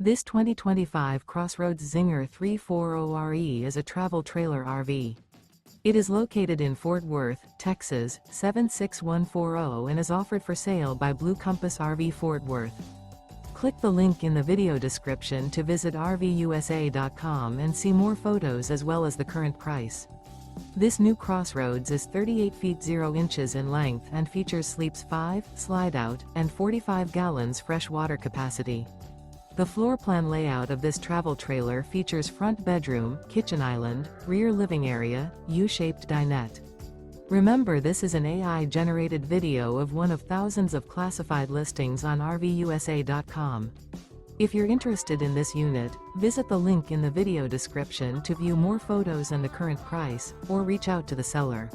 This 2025 CrossRoads Zinger 340RE is a travel trailer RV. It is located in Fort Worth, Texas, 76140 and is offered for sale by Blue Compass RV Fort Worth. Click the link in the video description to visit RVUSA.com and see more photos as well as the current price. This new CrossRoads is 38 feet 0 inches in length and features sleeps 5, Slideout, and 45 gallons fresh water capacity. The floor plan layout of this travel trailer features front bedroom, kitchen island, rear living area, U-shaped dinette. Remember, this is an AI-generated video of one of thousands of classified listings on RVUSA.com. If you're interested in this unit, visit the link in the video description to view more photos and the current price, or reach out to the seller.